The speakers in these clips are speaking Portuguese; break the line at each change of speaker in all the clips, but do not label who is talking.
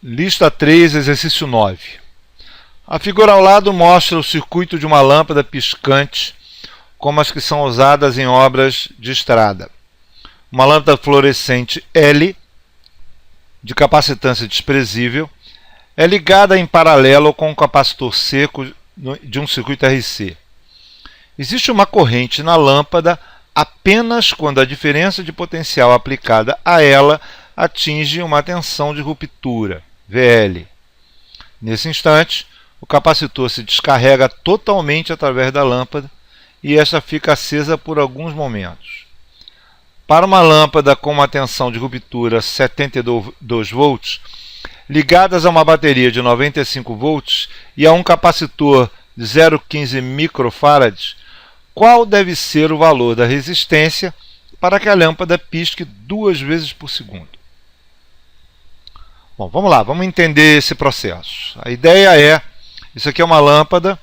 Lista 3, exercício 9. A figura ao lado mostra o circuito de uma lâmpada piscante, como as que são usadas em obras de estrada. Uma lâmpada fluorescente L, de capacitância desprezível, é ligada em paralelo com um capacitor seco de um circuito RC. Existe uma corrente na lâmpada apenas quando a diferença de potencial aplicada a ela atinge uma tensão de ruptura, VL. Nesse instante, o capacitor se descarrega totalmente através da lâmpada e esta fica acesa por alguns momentos. Para uma lâmpada com uma tensão de ruptura 72 volts, ligadas a uma bateria de 95 volts e a um capacitor de 0,15 microfarads, qual deve ser o valor da resistência para que a lâmpada pisque 2 vezes por segundo? Bom, vamos lá, vamos entender esse processo. A ideia é, isso aqui é uma lâmpada,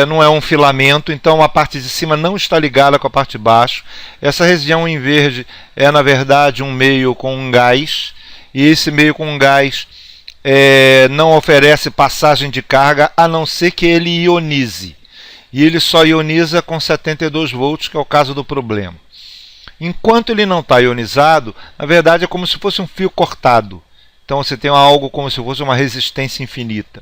não é um filamento, então a parte de cima não está ligada com a parte de baixo. Essa região em verde é, na verdade, um meio com um gás, e esse meio com um gás não oferece passagem de carga, a não ser que ele ionize. E ele só ioniza com 72 volts, que é o caso do problema. Enquanto ele não está ionizado, na verdade é como se fosse um fio cortado. Então você tem algo como se fosse uma resistência infinita.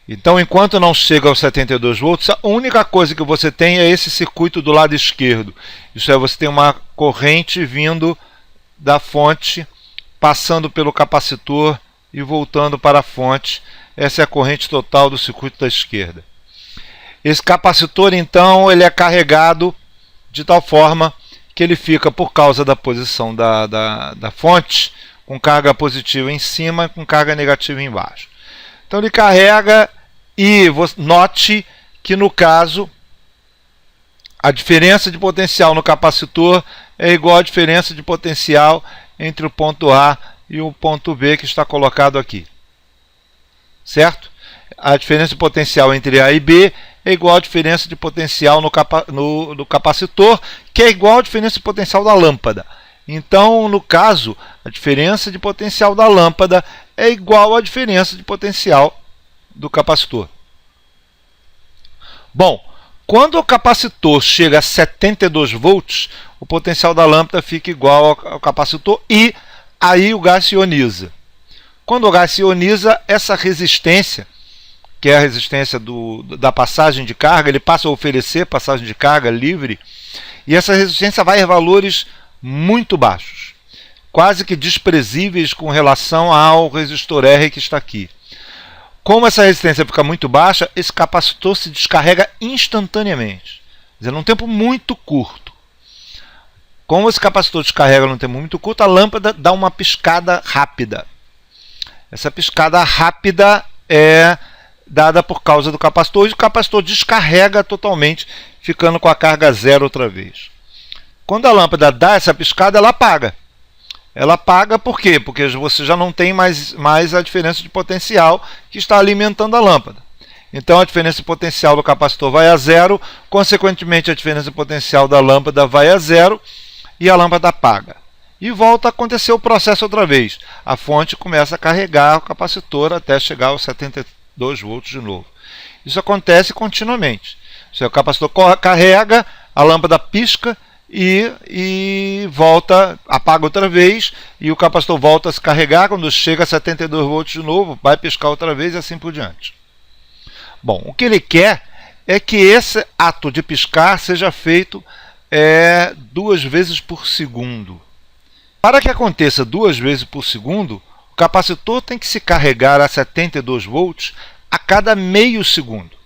Então, enquanto não chega aos 72 volts, a única coisa que você tem é esse circuito do lado esquerdo. Isso é, você tem uma corrente vindo da fonte, passando pelo capacitor e voltando para a fonte. Essa é a corrente total do circuito da esquerda. Esse capacitor, então, ele é carregado de tal forma que ele fica, por causa da posição da fonte, com carga positiva em cima e com carga negativa embaixo. Então ele carrega e note que, no caso, a diferença de potencial no capacitor é igual à diferença de potencial entre o ponto A e o ponto B que está colocado aqui. Certo? A diferença de potencial entre A e B é igual à diferença de potencial no capacitor, que é igual à diferença de potencial da lâmpada. Então, no caso, a diferença de potencial da lâmpada é igual à diferença de potencial do capacitor. Bom, quando o capacitor chega a 72 volts, o potencial da lâmpada fica igual ao capacitor e aí o gás se ioniza. Quando o gás se ioniza, essa resistência, que é a resistência da passagem de carga, ele passa a oferecer passagem de carga livre, e essa resistência vai a valores muito baixos, quase que desprezíveis com relação ao resistor R que está aqui. Como essa resistência fica muito baixa, esse capacitor se descarrega instantaneamente, quer dizer, num tempo muito curto. Como esse capacitor descarrega num tempo muito curto, a lâmpada dá uma piscada rápida. Essa piscada rápida é dada por causa do capacitor, e o capacitor descarrega totalmente, ficando com a carga zero outra vez. Quando a lâmpada dá essa piscada, ela apaga. Ela apaga por quê? Porque você já não tem mais a diferença de potencial que está alimentando a lâmpada. Então a diferença de potencial do capacitor vai a zero, consequentemente a diferença de potencial da lâmpada vai a zero e a lâmpada apaga. E volta a acontecer o processo outra vez. A fonte começa a carregar o capacitor até chegar aos 72 volts de novo. Isso acontece continuamente. O capacitor carrega, a lâmpada pisca, e volta, apaga outra vez, e o capacitor volta a se carregar. Quando chega a 72 volts de novo, vai piscar outra vez e assim por diante. Bom, o que ele quer é que esse ato de piscar seja feito 2 vezes por segundo. Para que aconteça 2 vezes por segundo, o capacitor tem que se carregar a 72 volts a cada meio segundo.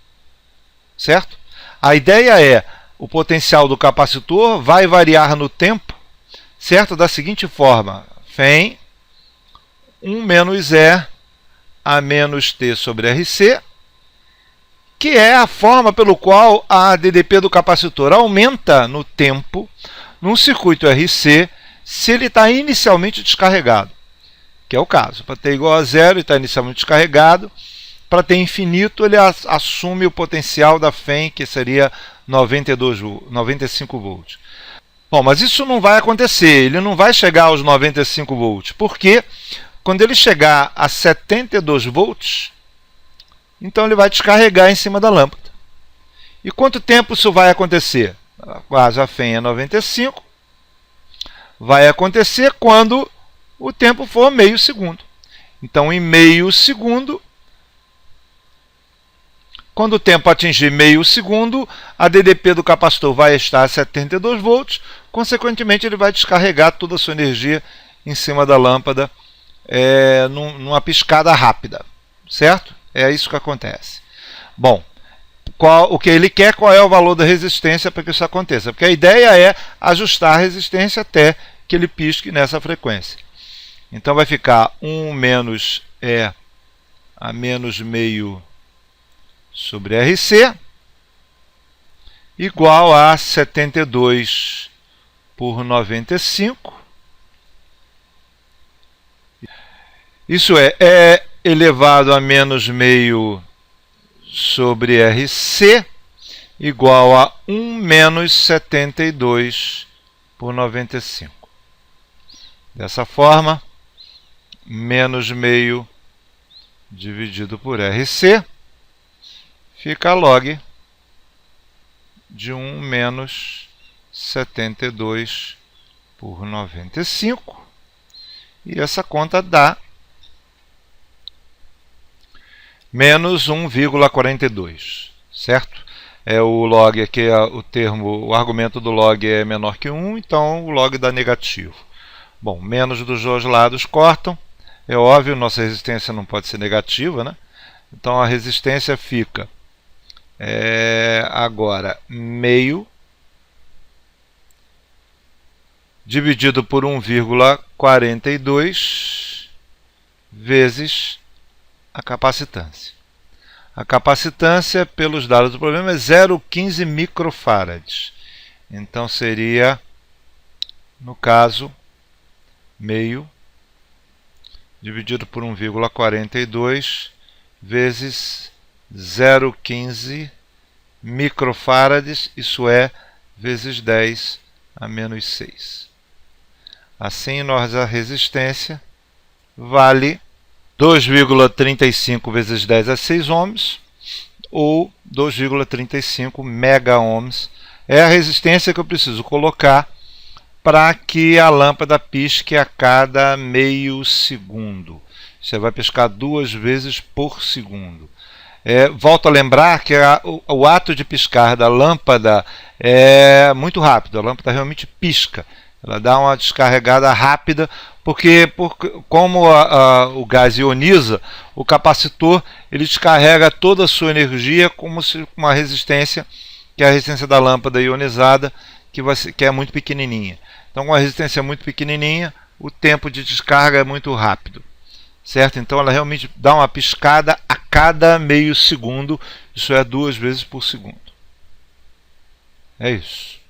Certo? A ideia é: o potencial do capacitor vai variar no tempo, certo? Da seguinte forma: Φ 1 menos E a menos T sobre RC, que é a forma pelo qual a DDP do capacitor aumenta no tempo num circuito RC se ele está inicialmente descarregado, que é o caso. Para T igual a zero, ele está inicialmente descarregado. Para T infinito, ele assume o potencial da FEM, que seria 95 volts. Bom, mas isso não vai acontecer, ele não vai chegar aos 95 volts. Por quê? Quando ele chegar a 72 volts, então ele vai descarregar em cima da lâmpada. E quanto tempo isso vai acontecer? A FEM é 95. Vai acontecer quando o tempo for meio segundo. Então, em meio segundo, quando o tempo atingir meio segundo, a DDP do capacitor vai estar a 72 volts. Consequentemente, ele vai descarregar toda a sua energia em cima da lâmpada numa piscada rápida. Certo? É isso que acontece. Bom, o que ele quer, qual é o valor da resistência para que isso aconteça? Porque a ideia é ajustar a resistência até que ele pisque nessa frequência. Então vai ficar 1 menos E a menos meio sobre RC igual a 72 por 95. Isso é elevado a menos meio sobre RC igual a 1 menos 72 por 95. Dessa forma, menos meio dividido por RC fica log de 1 menos 72 por 95. E essa conta dá menos 1,42, certo? O log aqui, o argumento do log é menor que 1, então o log dá negativo. Bom, menos dos dois lados cortam. É óbvio, nossa resistência não pode ser negativa, né? Então a resistência fica agora meio dividido por 1,42 vezes a capacitância. A capacitância, pelos dados do problema, é 0,15 microfarads. Então seria, no caso, meio dividido por 1,42 vezes 0,15 microfarads, isso é, vezes 10 a menos 6. Assim, a resistência vale 2,35 vezes 10 a 6 ohms, ou 2,35 mega ohms. É a resistência que eu preciso colocar para que a lâmpada pisque a cada meio segundo. Você vai piscar 2 vezes por segundo. Volto a lembrar que o ato de piscar da lâmpada é muito rápido. A lâmpada realmente pisca. Ela dá uma descarregada rápida, porque como o gás ioniza, o capacitor ele descarrega toda a sua energia como se uma resistência, que é a resistência da lâmpada ionizada, que é muito pequenininha. Então, com a resistência muito pequenininha, o tempo de descarga é muito rápido, certo? Então, ela realmente dá uma piscada a cada meio segundo, isso é 2 vezes por segundo. É isso.